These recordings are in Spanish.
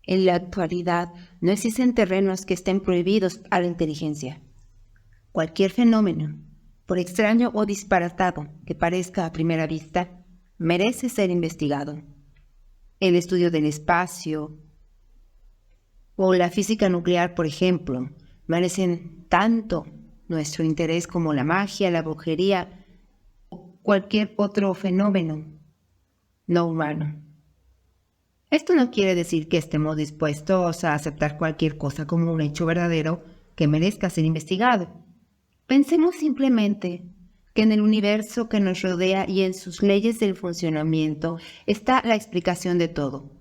En la actualidad no existen terrenos que estén prohibidos a la inteligencia. Cualquier fenómeno, por extraño o disparatado que parezca a primera vista, merece ser investigado. El estudio del espacio o la física nuclear, por ejemplo, merecen tanto nuestro interés como la magia, la brujería o cualquier otro fenómeno no humano. Esto no quiere decir que estemos dispuestos a aceptar cualquier cosa como un hecho verdadero que merezca ser investigado. Pensemos simplemente que en el universo que nos rodea y en sus leyes del funcionamiento está la explicación de todo.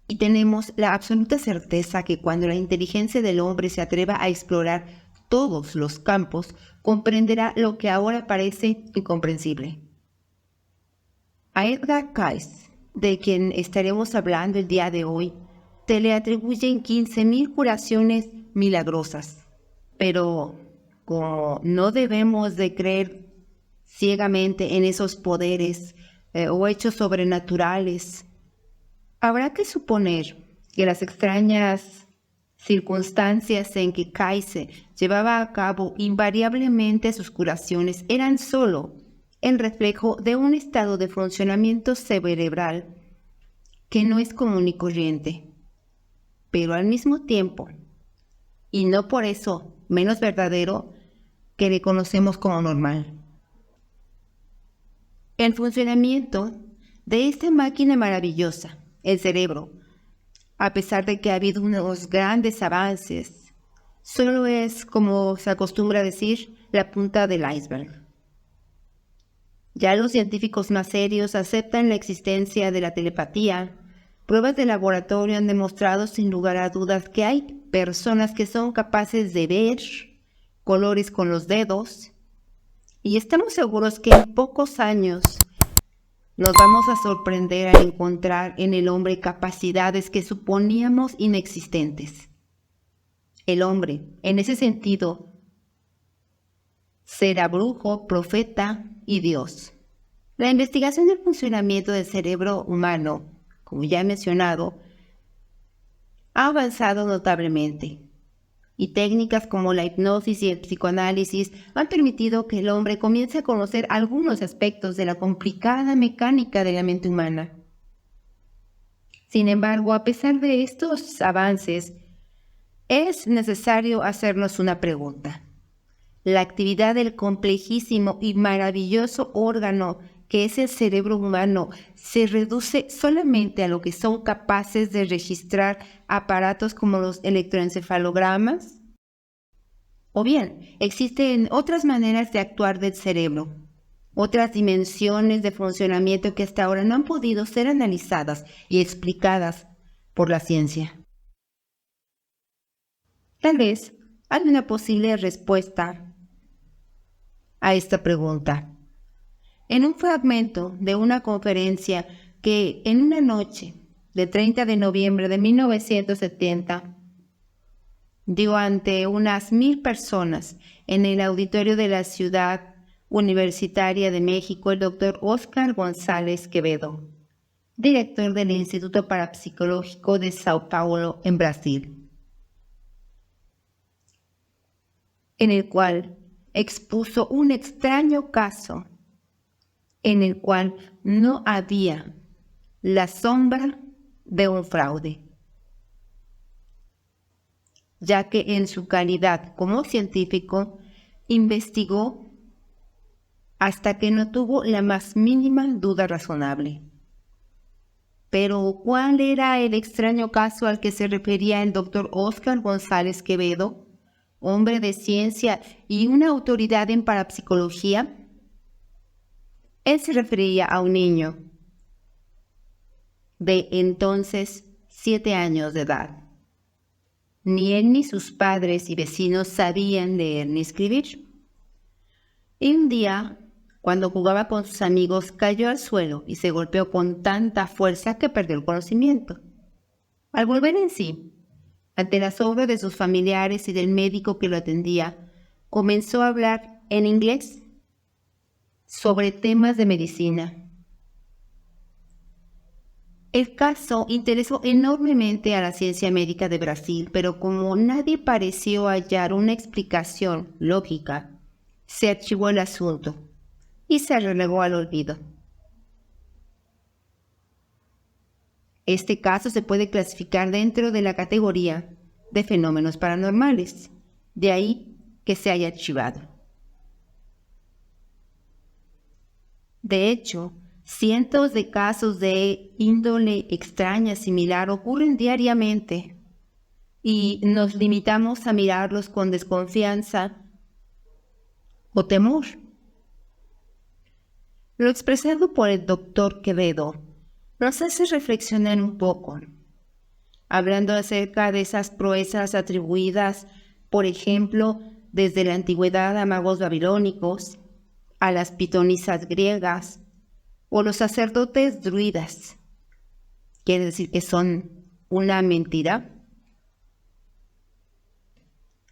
Y tenemos la absoluta certeza que cuando la inteligencia del hombre se atreva a explorar todos los campos, comprenderá lo que ahora parece incomprensible. A Edgar Cayce, de quien estaremos hablando el día de hoy, se le atribuyen 15.000 curaciones milagrosas. Pero como no debemos de creer ciegamente en esos poderes o hechos sobrenaturales, habrá que suponer que las extrañas circunstancias en que Cayce llevaba a cabo invariablemente sus curaciones eran solo el reflejo de un estado de funcionamiento cerebral que no es común y corriente, pero al mismo tiempo, y no por eso menos verdadero, que le conocemos como normal. El funcionamiento de esta máquina maravillosa, el cerebro, a pesar de que ha habido unos grandes avances, solo es, como se acostumbra a decir, la punta del iceberg. Ya los científicos más serios aceptan la existencia de la telepatía. Pruebas de laboratorio han demostrado sin lugar a dudas que hay personas que son capaces de ver colores con los dedos, y estamos seguros que en pocos años nos vamos a sorprender al encontrar en el hombre capacidades que suponíamos inexistentes. El hombre, en ese sentido, será brujo, profeta y Dios. La investigación del funcionamiento del cerebro humano, como ya he mencionado, ha avanzado notablemente, y técnicas como la hipnosis y el psicoanálisis han permitido que el hombre comience a conocer algunos aspectos de la complicada mecánica de la mente humana. Sin embargo, a pesar de estos avances, es necesario hacernos una pregunta. La actividad del complejísimo y maravilloso órgano que es el cerebro humano se reduce solamente a lo que son capaces de registrar aparatos como los electroencefalogramas. O bien, existen otras maneras de actuar del cerebro, otras dimensiones de funcionamiento que hasta ahora no han podido ser analizadas y explicadas por la ciencia. Tal vez hay una posible respuesta a esta pregunta. En un fragmento de una conferencia que en una noche de 30 de noviembre de 1970 dio ante unas 1,000 personas en el auditorio de la Ciudad Universitaria de México, el doctor Óscar González Quevedo, director del Instituto Parapsicológico de Sao Paulo, en Brasil, en el cual expuso un extraño caso en el cual no había la sombra de un fraude, ya que en su calidad como científico investigó hasta que no tuvo la más mínima duda razonable. Pero, ¿cuál era el extraño caso al que se refería el doctor Óscar González Quevedo, hombre de ciencia y una autoridad en parapsicología? Él se refería a un niño de entonces 7 años de edad. Ni él ni sus padres y vecinos sabían leer ni escribir. Y un día, cuando jugaba con sus amigos, cayó al suelo y se golpeó con tanta fuerza que perdió el conocimiento. Al volver en sí, ante el asombro de sus familiares y del médico que lo atendía, comenzó a hablar en inglés sobre temas de medicina. El caso interesó enormemente a la ciencia médica de Brasil, pero como nadie pareció hallar una explicación lógica, se archivó el asunto y se relegó al olvido. Este caso se puede clasificar dentro de la categoría de fenómenos paranormales, de ahí que se haya archivado. De hecho, cientos de casos de índole extraña similar ocurren diariamente y nos limitamos a mirarlos con desconfianza o temor. Lo expresado por el doctor Quevedo nos hace reflexionar un poco, hablando acerca de esas proezas atribuidas, por ejemplo, desde la antigüedad a magos babilónicos, a las pitonisas griegas o los sacerdotes druidas. ¿Quiere decir que son una mentira?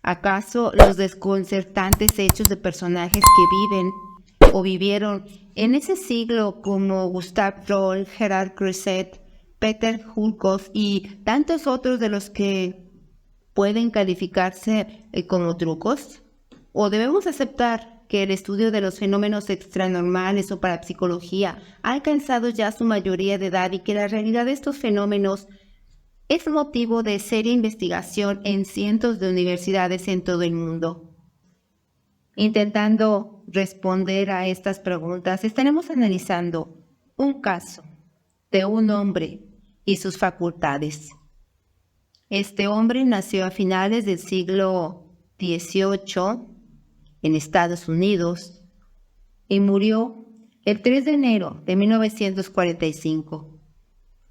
¿Acaso los desconcertantes hechos de personajes que viven o vivieron en ese siglo como Gustave Troll, Gerard Croiset, Peter Hulkos y tantos otros de los que pueden calificarse como trucos? ¿O debemos aceptar que el estudio de los fenómenos extranormales o parapsicología ha alcanzado ya su mayoría de edad y que la realidad de estos fenómenos es motivo de seria investigación en cientos de universidades en todo el mundo? Intentando responder a estas preguntas, estaremos analizando un caso de un hombre y sus facultades. Este hombre nació a finales del siglo XVIII en Estados Unidos y murió el 3 de enero de 1945.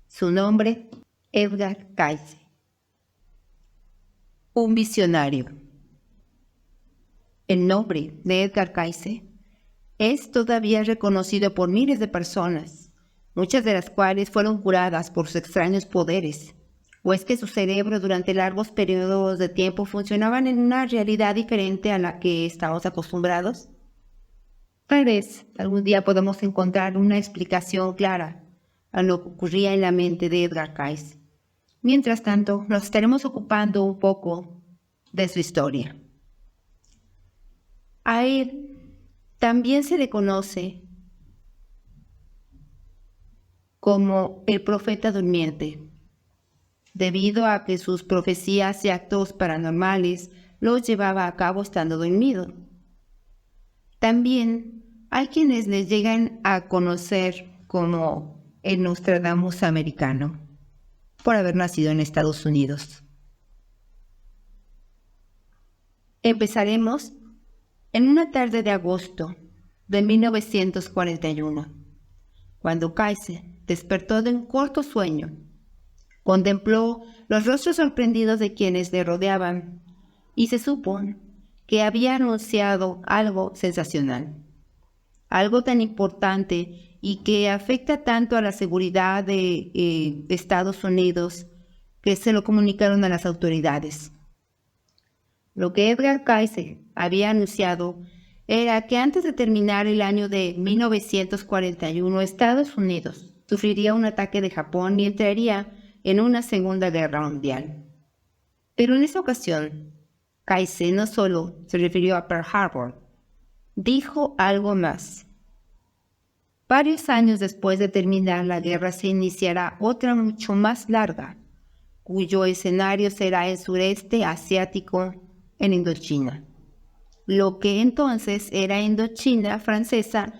Su nombre, Edgar Cayce. Un visionario. El nombre de Edgar Cayce es todavía reconocido por miles de personas, muchas de las cuales fueron curadas por sus extraños poderes. ¿O es que su cerebro durante largos periodos de tiempo funcionaban en una realidad diferente a la que estamos acostumbrados? Tal vez algún día podamos encontrar una explicación clara a lo que ocurría en la mente de Edgar Cayce. Mientras tanto, nos estaremos ocupando un poco de su historia. A él también se le conoce como el profeta durmiente, debido a que sus profecías y actos paranormales los llevaba a cabo estando dormido. También hay quienes les llegan a conocer como el Nostradamus americano, por haber nacido en Estados Unidos. Empezaremos en una tarde de agosto de 1941, cuando Cayce despertó de un corto sueño. Contempló los rostros sorprendidos de quienes le rodeaban y se supo que había anunciado algo sensacional, algo tan importante y que afecta tanto a la seguridad de Estados Unidos que se lo comunicaron a las autoridades. Lo que Edgar Cayce había anunciado era que antes de terminar el año de 1941, Estados Unidos sufriría un ataque de Japón y entraría en una Segunda Guerra Mundial. Pero en esa ocasión, Cayce no solo se refirió a Pearl Harbor, dijo algo más. Varios años después de terminar la guerra se iniciará otra mucho más larga, cuyo escenario será el sureste asiático en Indochina. Lo que entonces era Indochina francesa,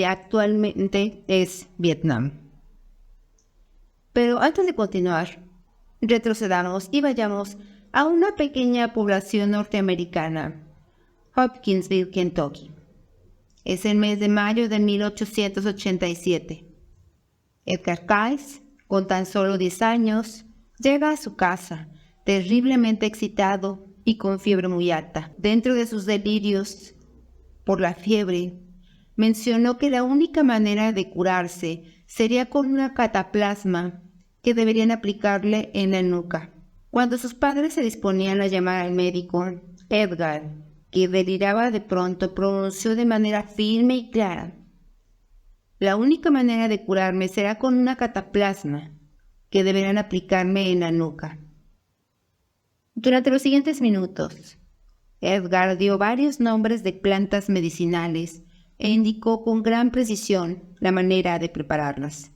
actualmente es Vietnam. Pero antes de continuar, retrocedamos y vayamos a una pequeña población norteamericana, Hopkinsville, Kentucky. Es el mes de mayo de 1887. Edgar Cayce, con tan solo 10 años, llega a su casa, terriblemente excitado y con fiebre muy alta. Dentro de sus delirios por la fiebre, mencionó que la única manera de curarse sería con una cataplasma que deberían aplicarle en la nuca. Cuando sus padres se disponían a llamar al médico, Edgar, que deliraba de pronto, pronunció de manera firme y clara: la única manera de curarme será con una cataplasma. que deberán aplicarme en la nuca. Durante los siguientes minutos, Edgar dio varios nombres de plantas medicinales e indicó con gran precisión la manera de prepararlas.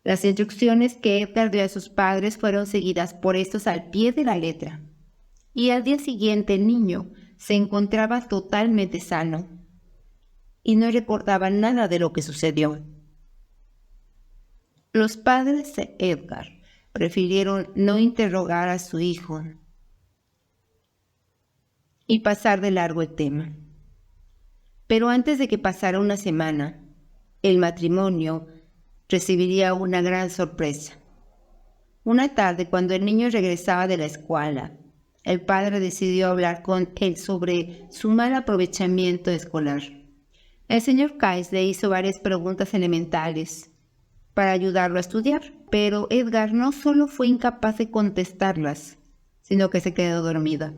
Las instrucciones que Edgar dio a sus padres fueron seguidas por estos al pie de la letra, y al día siguiente el niño se encontraba totalmente sano y no recordaba nada de lo que sucedió. Los padres de Edgar prefirieron no interrogar a su hijo y pasar de largo el tema. Pero antes de que pasara una semana, el matrimonio recibiría una gran sorpresa. Una tarde, cuando el niño regresaba de la escuela, el padre decidió hablar con él sobre su mal aprovechamiento escolar. El señor Kais le hizo varias preguntas elementales para ayudarlo a estudiar, pero Edgar no solo fue incapaz de contestarlas, sino que se quedó dormido.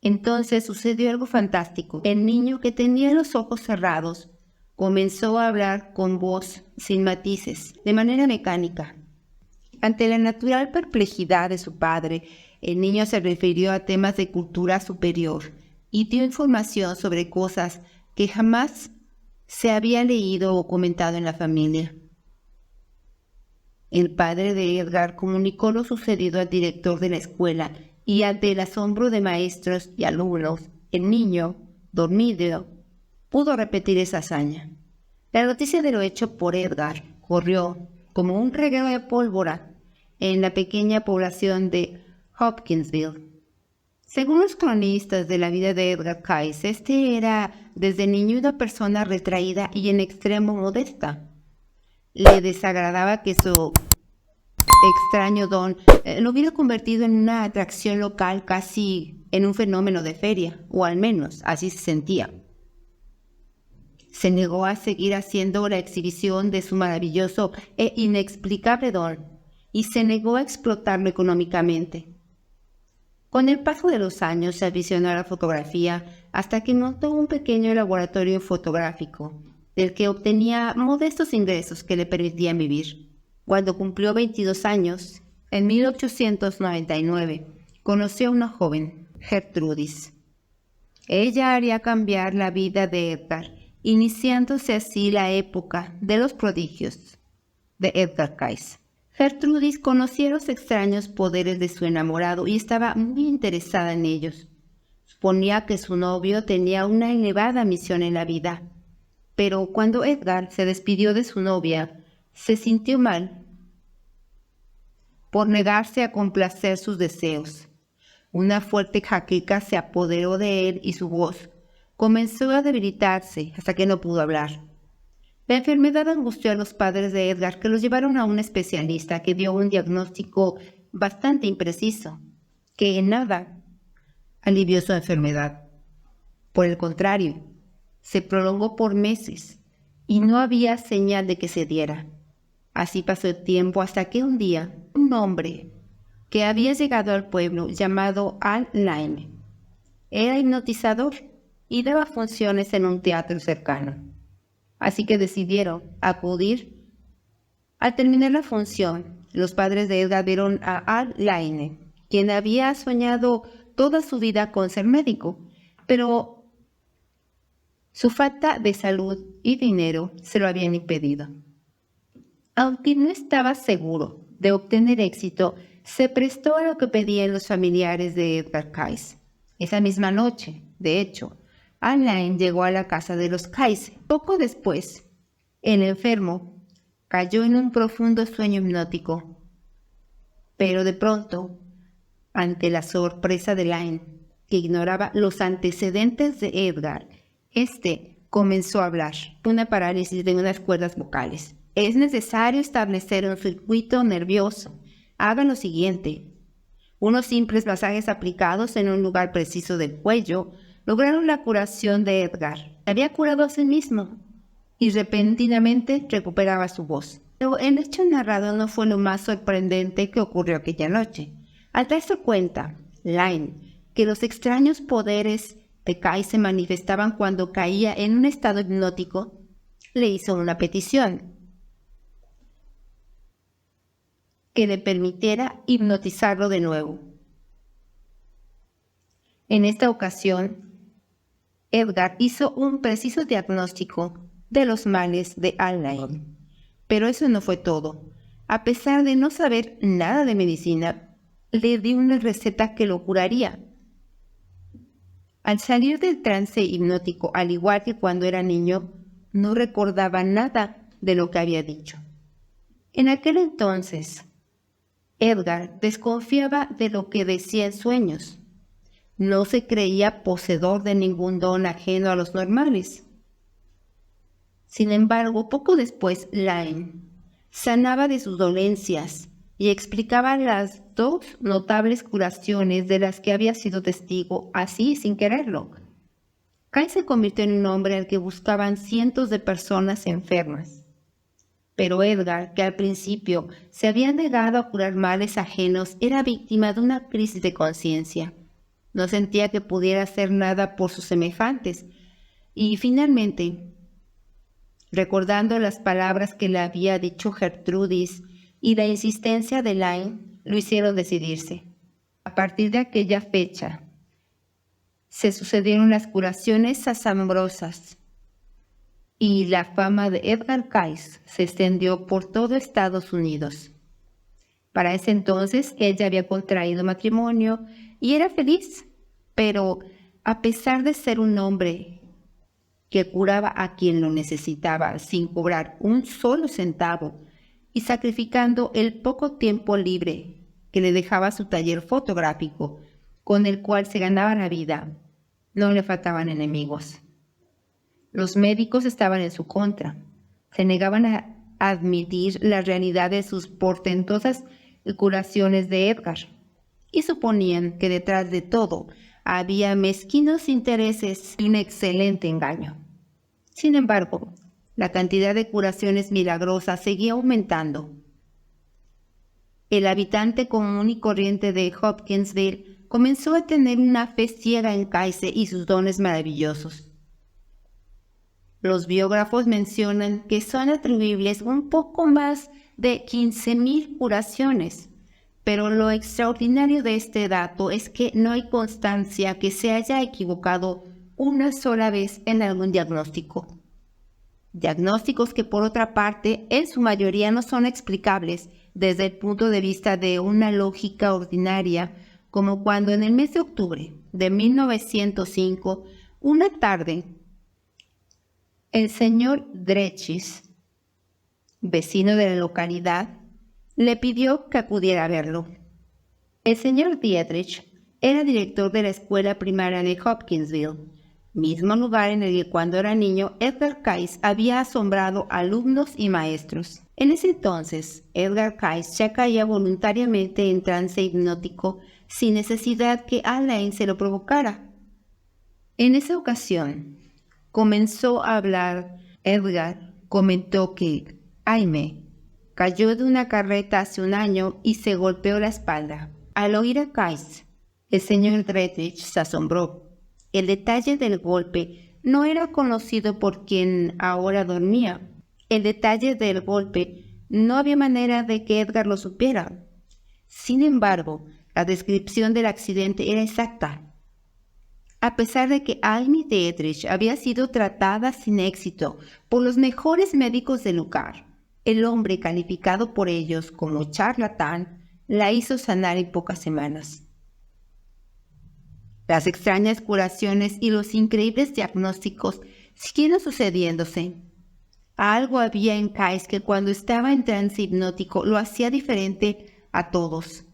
Entonces sucedió algo fantástico. El niño, que tenía los ojos cerrados, comenzó a hablar con voz sin matices, de manera mecánica. Ante la natural perplejidad de su padre, el niño se refirió a temas de cultura superior y dio información sobre cosas que jamás se había leído o comentado en la familia. El padre de Edgar comunicó lo sucedido al director de la escuela y ante el asombro de maestros y alumnos, el niño, dormido, pudo repetir esa hazaña. La noticia de lo hecho por Edgar corrió como un reguero de pólvora en la pequeña población de Hopkinsville. Según los cronistas de la vida de Edgar Cayce, este era desde niño una persona retraída y en extremo modesta. Le desagradaba que su extraño don lo hubiera convertido en una atracción local, casi en un fenómeno de feria, o al menos así se sentía. Se negó a seguir haciendo la exhibición de su maravilloso e inexplicable don y se negó a explotarlo económicamente. Con el paso de los años se aficionó a la fotografía hasta que montó un pequeño laboratorio fotográfico, del que obtenía modestos ingresos que le permitían vivir. Cuando cumplió 22 años, en 1899, conoció a una joven, Gertrudis. Ella haría cambiar la vida de Edgar, iniciándose así la época de los prodigios de Edgar Cayce. Gertrudis conocía los extraños poderes de su enamorado y estaba muy interesada en ellos. Suponía que su novio tenía una elevada misión en la vida, pero cuando Edgar se despidió de su novia, se sintió mal por negarse a complacer sus deseos. Una fuerte jaqueca se apoderó de él y su voz comenzó a debilitarse hasta que no pudo hablar. La enfermedad angustió a los padres de Edgar, que los llevaron a un especialista que dio un diagnóstico bastante impreciso, que en nada alivió su enfermedad. Por el contrario, se prolongó por meses y no había señal de que cediera. Así pasó el tiempo hasta que un día un hombre que había llegado al pueblo, llamado Al Laine, era hipnotizador y daba funciones en un teatro cercano. Así que decidieron acudir. Al terminar la función, los padres de Edgar vieron a Al Laine, quien había soñado toda su vida con ser médico, pero su falta de salud y dinero se lo habían impedido. Aunque no estaba seguro de obtener éxito, se prestó a lo que pedían los familiares de Edgar Cayce. Esa misma noche, de hecho, Alain llegó a la casa de los Cayce. Poco después, el enfermo cayó en un profundo sueño hipnótico. Pero de pronto, ante la sorpresa de Alain, que ignoraba los antecedentes de Edgar, este comenzó a hablar, una parálisis de unas cuerdas vocales. Es necesario establecer un circuito nervioso. Hagan lo siguiente. Unos simples masajes aplicados en un lugar preciso del cuello lograron la curación de Edgar. Se había curado a sí mismo y repentinamente recuperaba su voz. Pero el hecho narrado no fue lo más sorprendente que ocurrió aquella noche. Al darse cuenta, Laine, que los extraños poderes de Cayce se manifestaban cuando caía en un estado hipnótico, le hizo una petición. que le permitiera hipnotizarlo de nuevo. En esta ocasión, Edgar hizo un preciso diagnóstico de los males de Alain. Pero eso no fue todo. A pesar de no saber nada de medicina, le dio una receta que lo curaría. Al salir del trance hipnótico, al igual que cuando era niño, no recordaba nada de lo que había dicho. En aquel entonces, Edgar desconfiaba de lo que decía en sueños. No se creía poseedor de ningún don ajeno a los normales. Sin embargo, poco después, Lain sanaba de sus dolencias y explicaba las 2 notables curaciones de las que había sido testigo, así sin quererlo. Kai se convirtió en un hombre al que buscaban cientos de personas enfermas. Pero Edgar, que al principio se había negado a curar males ajenos, era víctima de una crisis de conciencia. No sentía que pudiera hacer nada por sus semejantes. Y finalmente, recordando las palabras que le había dicho Gertrudis y la insistencia de Lain, lo hicieron decidirse. A partir de aquella fecha, se sucedieron las curaciones asombrosas y la fama de Edgar Cayce se extendió por todo Estados Unidos. Para ese entonces, ella había contraído matrimonio y era feliz, pero a pesar de ser un hombre que curaba a quien lo necesitaba sin cobrar un solo centavo y sacrificando el poco tiempo libre que le dejaba su taller fotográfico, con el cual se ganaba la vida, no le faltaban enemigos. Los médicos estaban en su contra, se negaban a admitir la realidad de sus portentosas curaciones de Edgar y suponían que detrás de todo había mezquinos intereses y un excelente engaño. Sin embargo, la cantidad de curaciones milagrosas seguía aumentando. El habitante común y corriente de Hopkinsville comenzó a tener una fe ciega en Cayce y sus dones maravillosos. Los biógrafos mencionan que son atribuibles un poco más de 15,000 curaciones, pero lo extraordinario de este dato es que no hay constancia que se haya equivocado una sola vez en algún diagnóstico. Diagnósticos que, por otra parte, en su mayoría no son explicables desde el punto de vista de una lógica ordinaria, como cuando en el mes de octubre de 1905, una tarde, el señor Drechis, vecino de la localidad, le pidió que acudiera a verlo. El señor Dietrich era director de la escuela primaria de Hopkinsville, mismo lugar en el que cuando era niño Edgar Cayce había asombrado alumnos y maestros. En ese entonces, Edgar Cayce ya caía voluntariamente en trance hipnótico sin necesidad que Alain se lo provocara. En esa ocasión, comenzó a hablar. Edgar comentó que Jaime cayó de una carreta hace un año y se golpeó la espalda. Al oír a Cayce, el señor Dietrich se asombró. El detalle del golpe no era conocido por quien ahora dormía. El detalle del golpe no había manera de que Edgar lo supiera. Sin embargo, la descripción del accidente era exacta. A pesar de que Amy Dietrich había sido tratada sin éxito por los mejores médicos del lugar, el hombre calificado por ellos como charlatán la hizo sanar en pocas semanas. Las extrañas curaciones y los increíbles diagnósticos siguieron sucediéndose. Algo había en Cayce que cuando estaba en trance hipnótico lo hacía diferente a todos.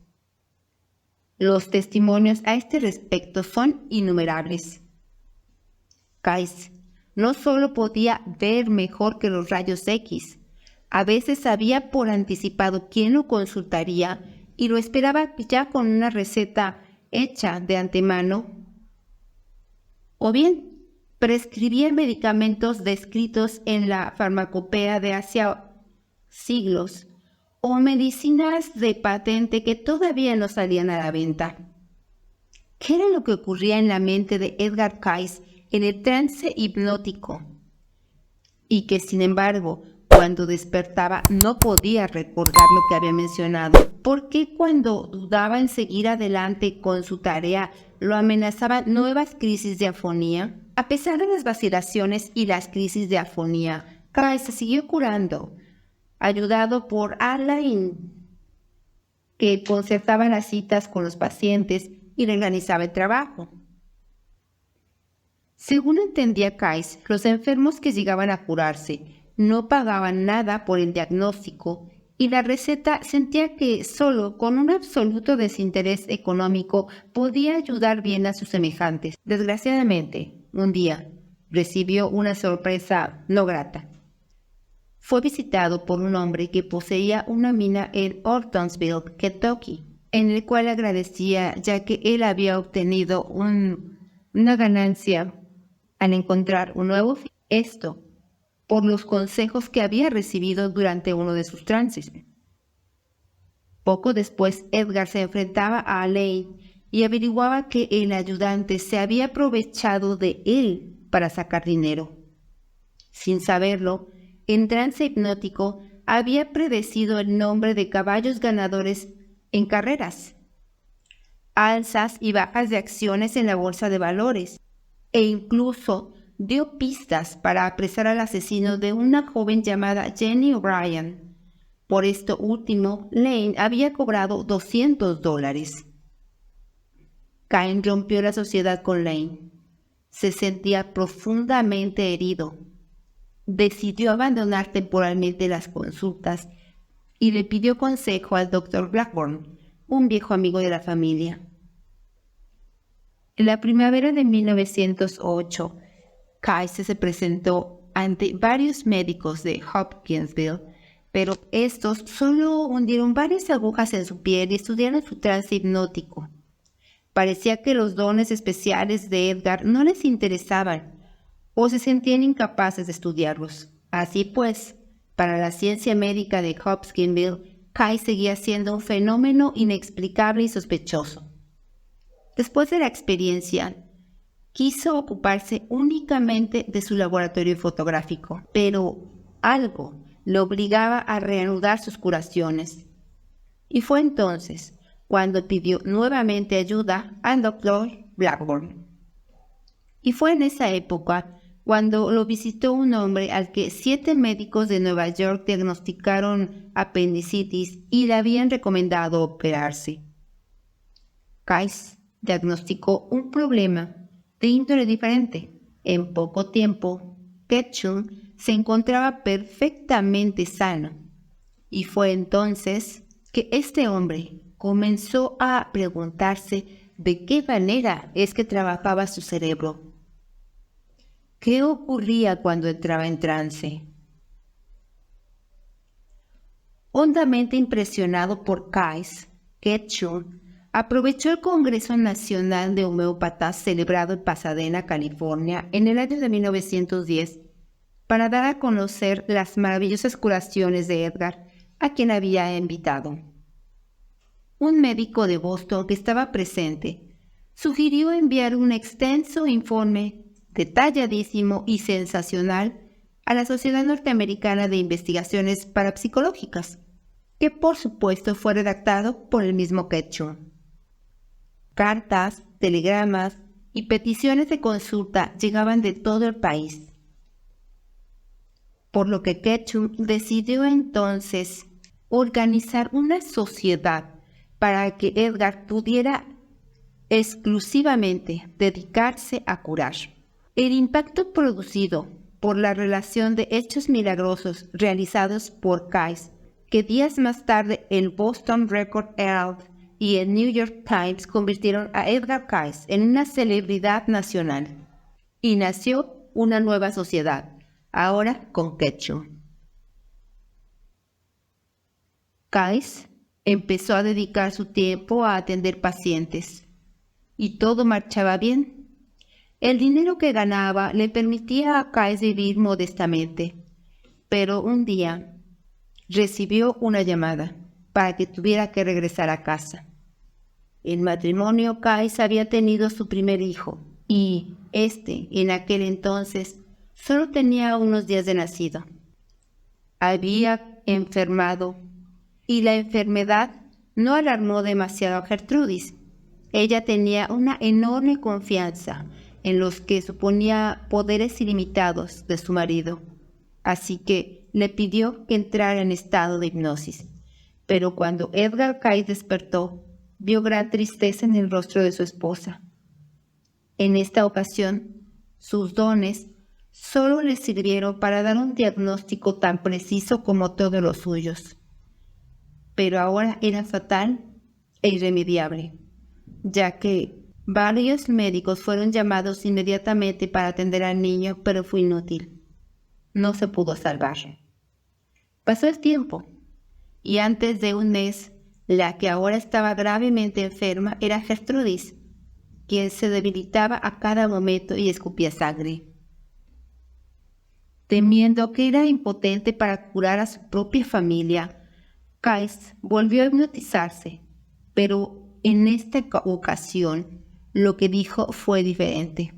Los testimonios a este respecto son innumerables. Cayce no solo podía ver mejor que los rayos X, a veces sabía por anticipado quién lo consultaría y lo esperaba ya con una receta hecha de antemano, o bien prescribía medicamentos descritos en la farmacopea de hacía siglos, o medicinas de patente que todavía no salían a la venta. ¿Qué era lo que ocurría en la mente de Edgar Cayce en el trance hipnótico? Y que, sin embargo, cuando despertaba no podía recordar lo que había mencionado. ¿Por qué cuando dudaba en seguir adelante con su tarea lo amenazaban nuevas crisis de afonía? A pesar de las vacilaciones y las crisis de afonía, Kai se siguió curando, ayudado por Alain, que concertaba las citas con los pacientes y le organizaba el trabajo. Según entendía Kais, los enfermos que llegaban a curarse no pagaban nada por el diagnóstico y la receta sentía que solo con un absoluto desinterés económico podía ayudar bien a sus semejantes. Desgraciadamente, un día recibió una sorpresa no grata. Fue visitado por un hombre que poseía una mina en Ortonsville, Kentucky, en el cual agradecía ya que él había obtenido una ganancia al encontrar un nuevo fin. Esto por los consejos que había recibido durante uno de sus trances. Poco después, Edgar se enfrentaba a Alain y averiguaba que el ayudante se había aprovechado de él para sacar dinero. Sin saberlo, en trance hipnótico había predecido el nombre de caballos ganadores en carreras, alzas y bajas de acciones en la bolsa de valores, e incluso dio pistas para apresar al asesino de una joven llamada Jenny O'Brien. Por esto último, Lane había cobrado $200. Cain rompió la sociedad con Lane. Se sentía profundamente herido. Decidió abandonar temporalmente las consultas y le pidió consejo al Dr. Blackburn, un viejo amigo de la familia. En la primavera de 1908, Kais se presentó ante varios médicos de Hopkinsville, pero estos solo hundieron varias agujas en su piel y estudiaron su trance hipnótico. Parecía que los dones especiales de Edgar no les interesaban o se sentían incapaces de estudiarlos. Así pues, para la ciencia médica de Hopkinsville, Kai seguía siendo un fenómeno inexplicable y sospechoso. Después de la experiencia, quiso ocuparse únicamente de su laboratorio fotográfico, pero algo lo obligaba a reanudar sus curaciones. Y fue entonces cuando pidió nuevamente ayuda al Dr. Blackburn. Y fue en esa época cuando lo visitó un hombre al que 7 médicos de Nueva York diagnosticaron apendicitis y le habían recomendado operarse. Kais diagnosticó un problema de índole diferente. En poco tiempo, Ketchum se encontraba perfectamente sano. Y fue entonces que este hombre comenzó a preguntarse de qué manera es que trabajaba su cerebro. ¿Qué ocurría cuando entraba en trance? Hondamente impresionado por Kais, Ketchum aprovechó el Congreso Nacional de Homeópatas celebrado en Pasadena, California, en el año de 1910, para dar a conocer las maravillosas curaciones de Edgar, a quien había invitado. Un médico de Boston que estaba presente sugirió enviar un extenso informe detalladísimo y sensacional a la Sociedad Norteamericana de Investigaciones Parapsicológicas, que por supuesto fue redactado por el mismo Ketchum. Cartas, telegramas y peticiones de consulta llegaban de todo el país, por lo que Ketchum decidió entonces organizar una sociedad para que Edgar pudiera exclusivamente dedicarse a curar. El impacto producido por la relación de hechos milagrosos realizados por Kais, que días más tarde el Boston Record Herald y el New York Times convirtieron a Edgar Cayce en una celebridad nacional. Y nació una nueva sociedad, ahora con Ketchum. Cayce empezó a dedicar su tiempo a atender pacientes, y todo marchaba bien. El dinero que ganaba le permitía a Cayce vivir modestamente, pero un día recibió una llamada para que tuviera que regresar a casa. En matrimonio, Cayce había tenido su primer hijo, y en aquel entonces, solo tenía unos días de nacido. había enfermado y la enfermedad no alarmó demasiado a Gertrudis. Ella tenía una enorme confianza en los que suponía poderes ilimitados de su marido, así que le pidió que entrara en estado de hipnosis. Pero cuando Edgar Cayce despertó, vio gran tristeza en el rostro de su esposa. En esta ocasión, sus dones solo le sirvieron para dar un diagnóstico tan preciso como todos los suyos. Pero ahora era fatal e irremediable, ya que varios médicos fueron llamados inmediatamente para atender al niño, pero fue inútil. No se pudo salvar. Pasó el tiempo, y antes de un mes, la que ahora estaba gravemente enferma era Gertrudis, quien se debilitaba a cada momento y escupía sangre. Temiendo que era impotente para curar a su propia familia, Cayce volvió a hipnotizarse, pero en esta ocasión lo que dijo fue diferente.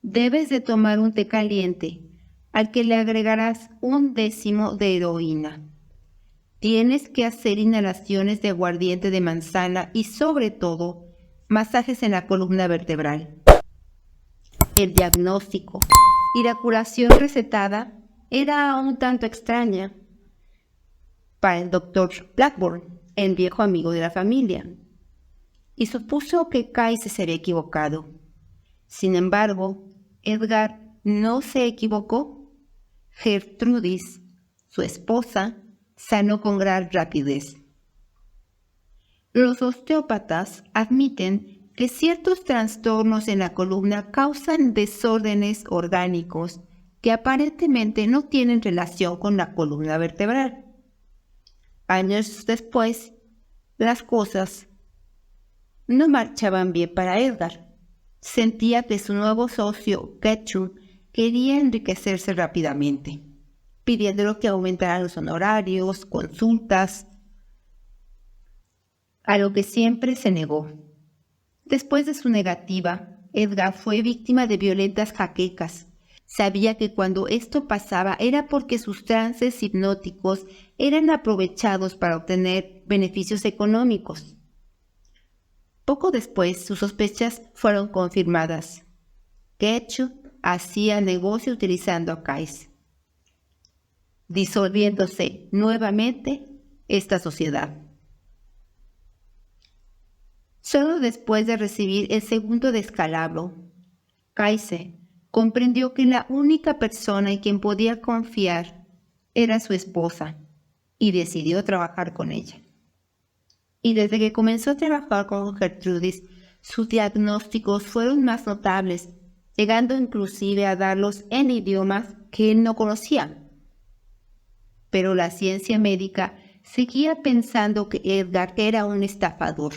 Debes de tomar un té caliente, al que le agregarás 1/10 de heroína. Tienes que hacer inhalaciones de aguardiente de manzana y, sobre todo, masajes en la columna vertebral. El diagnóstico y la curación recetada era un tanto extraña para el doctor Blackburn, el viejo amigo de la familia, y supuso que Cayce se había equivocado. Sin embargo, Edgar no se equivocó. Gertrudis, su esposa, sanó con gran rapidez. Los osteópatas admiten que ciertos trastornos en la columna causan desórdenes orgánicos que aparentemente no tienen relación con la columna vertebral. Años después, las cosas no marchaban bien para Edgar. Sentía que su nuevo socio, Gertrude, quería enriquecerse rápidamente, pidiéndole que aumentara los honorarios, consultas, a lo que siempre se negó. Después de su negativa, Edgar fue víctima de violentas jaquecas. Sabía que cuando esto pasaba era porque sus trances hipnóticos eran aprovechados para obtener beneficios económicos. Poco después, sus sospechas fueron confirmadas. Gertrude hacía negocio utilizando a Cayce, disolviéndose nuevamente esta sociedad. Solo después de recibir el segundo descalabro, Cayce comprendió que la única persona en quien podía confiar era su esposa y decidió trabajar con ella. Y desde que comenzó a trabajar con Gertrudis, sus diagnósticos fueron más notables, llegando inclusive a darlos en idiomas que él no conocía. Pero la ciencia médica seguía pensando que Edgar era un estafador,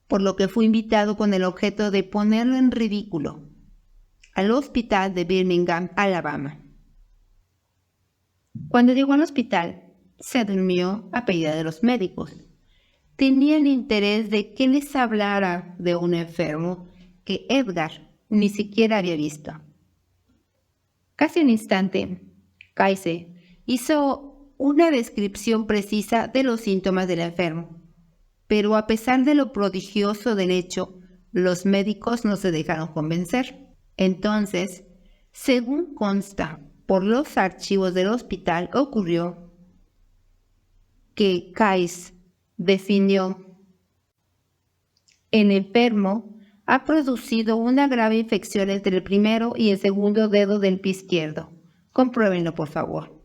por lo que fue invitado con el objeto de ponerlo en ridículo al hospital de Birmingham, Alabama. Cuando llegó al hospital, se durmió a pedida de los médicos. Tenía el interés de que les hablara de un enfermo que Edgar ni siquiera había visto. Casi al instante, Cayce hizo una descripción precisa de los síntomas del enfermo, pero a pesar de lo prodigioso del hecho, los médicos no se dejaron convencer. Entonces, según consta por los archivos del hospital, ocurrió que Cayce definió: el enfermo ha producido una grave infección entre el primero y el segundo dedo del pie izquierdo. Compruébenlo, por favor.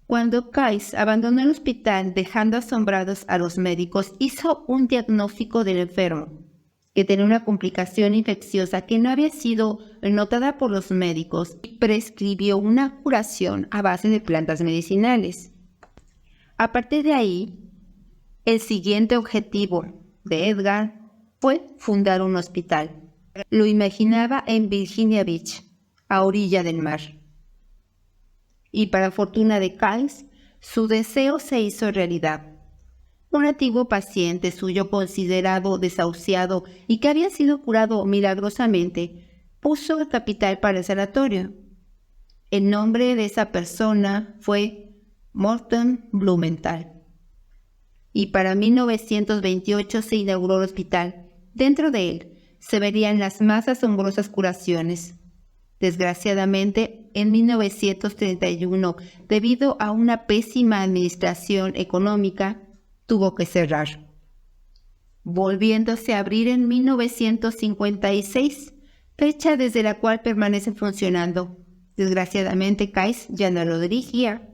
Cuando Cayce abandonó el hospital dejando asombrados a los médicos, hizo un diagnóstico del enfermo, que tenía una complicación infecciosa que no había sido notada por los médicos, y prescribió una curación a base de plantas medicinales. A partir de ahí, el siguiente objetivo de Edgar fue fundar un hospital. Lo imaginaba en Virginia Beach, a orilla del mar. Y para fortuna de Cayce, su deseo se hizo realidad. Un antiguo paciente suyo, considerado desahuciado y que había sido curado milagrosamente, puso el capital para el sanatorio. El nombre de esa persona fue Morton Blumenthal. Y para 1928 se inauguró el hospital. Dentro de él se verían las más asombrosas curaciones. Desgraciadamente, en 1931, debido a una pésima administración económica, tuvo que cerrar, volviéndose a abrir en 1956, fecha desde la cual permanece funcionando. Desgraciadamente, Kais ya no lo dirigía,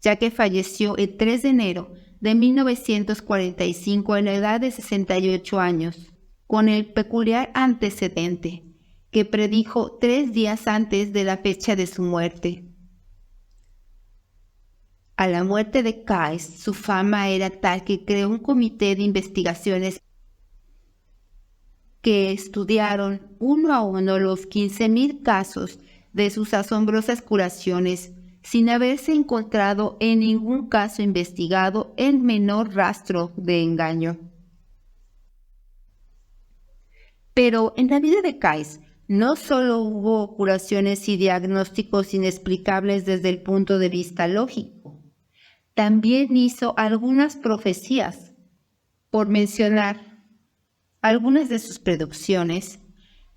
ya que falleció el 3 de enero de 1945 en la edad de 68 años, con el peculiar antecedente que predijo 3 días antes de la fecha de su muerte. A la muerte de Kais, su fama era tal que creó un comité de investigaciones que estudiaron uno a uno los 15,000 casos de sus asombrosas curaciones, sin haberse encontrado en ningún caso investigado el menor rastro de engaño. Pero en la vida de Kais no solo hubo curaciones y diagnósticos inexplicables desde el punto de vista lógico, también hizo algunas profecías. Por mencionar algunas de sus predicciones,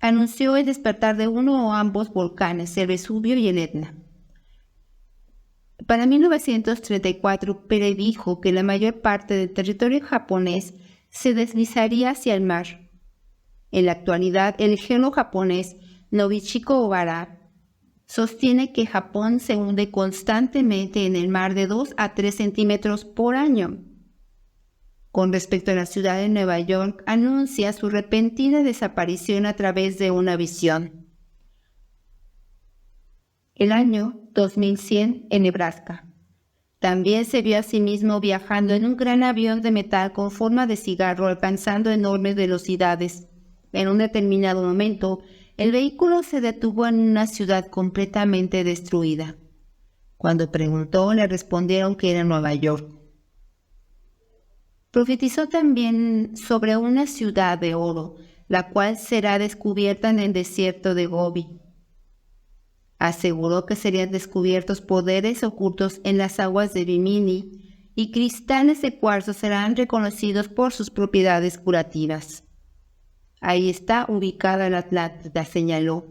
anunció el despertar de uno o ambos volcanes, el Vesubio y el Etna. Para 1934 predijo que la mayor parte del territorio japonés se deslizaría hacia el mar. En la actualidad, el geólogo japonés Nobuchiko Ohara sostiene que Japón se hunde constantemente en el mar de 2 a 3 centímetros por año. Con respecto a la ciudad de Nueva York, anuncia su repentina desaparición a través de una visión. El año 2100 en Nebraska. También se vio a sí mismo viajando en un gran avión de metal con forma de cigarro, alcanzando enormes velocidades. En un determinado momento, el vehículo se detuvo en una ciudad completamente destruida. Cuando preguntó, le respondieron que era Nueva York. Profetizó también sobre una ciudad de oro, la cual será descubierta en el desierto de Gobi. Aseguró que serían descubiertos poderes ocultos en las aguas de Bimini y cristales de cuarzo serán reconocidos por sus propiedades curativas. Ahí está ubicada la Atlántida, señaló.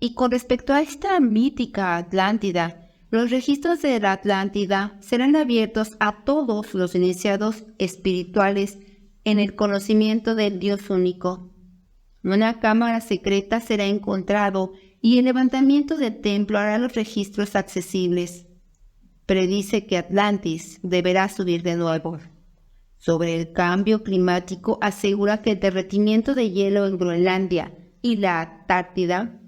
Y con respecto a esta mítica Atlántida, los registros de la Atlántida serán abiertos a todos los iniciados espirituales en el conocimiento del Dios único. Una cámara secreta será encontrado y el levantamiento del templo hará los registros accesibles. Predice que Atlantis deberá subir de nuevo. Sobre el cambio climático asegura que el derretimiento de hielo en Groenlandia y la Antártida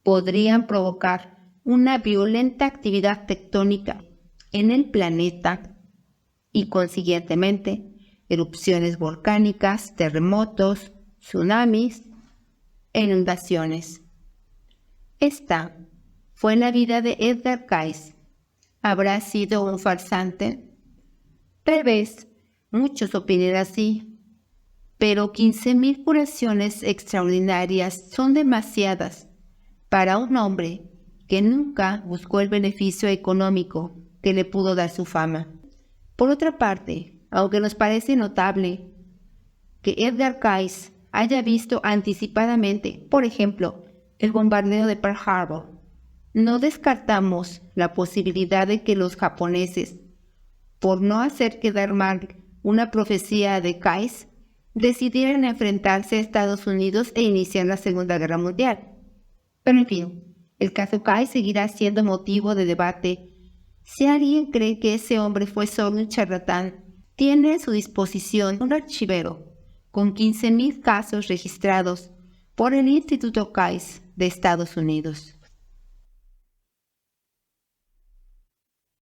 podrían provocar una violenta actividad tectónica en el planeta y, consiguientemente, erupciones volcánicas, terremotos, tsunamis e inundaciones. Esta fue la vida de Edgar Cayce. ¿Habrá sido un farsante? Tal vez muchos opinen así, pero 15,000 curaciones extraordinarias son demasiadas para un hombre que nunca buscó el beneficio económico que le pudo dar su fama. Por otra parte, aunque nos parece notable que Edgar Cayce haya visto anticipadamente, por ejemplo, el bombardeo de Pearl Harbor, no descartamos la posibilidad de que los japoneses, por no hacer quedar mal una profecía de Cayce, decidieran enfrentarse a Estados Unidos e iniciar la Segunda Guerra Mundial. Pero en fin, el caso Cayce seguirá siendo motivo de debate. Si alguien cree que ese hombre fue solo un charlatán, tiene a su disposición un archivero con 15,000 casos registrados por el Instituto Cayce de Estados Unidos.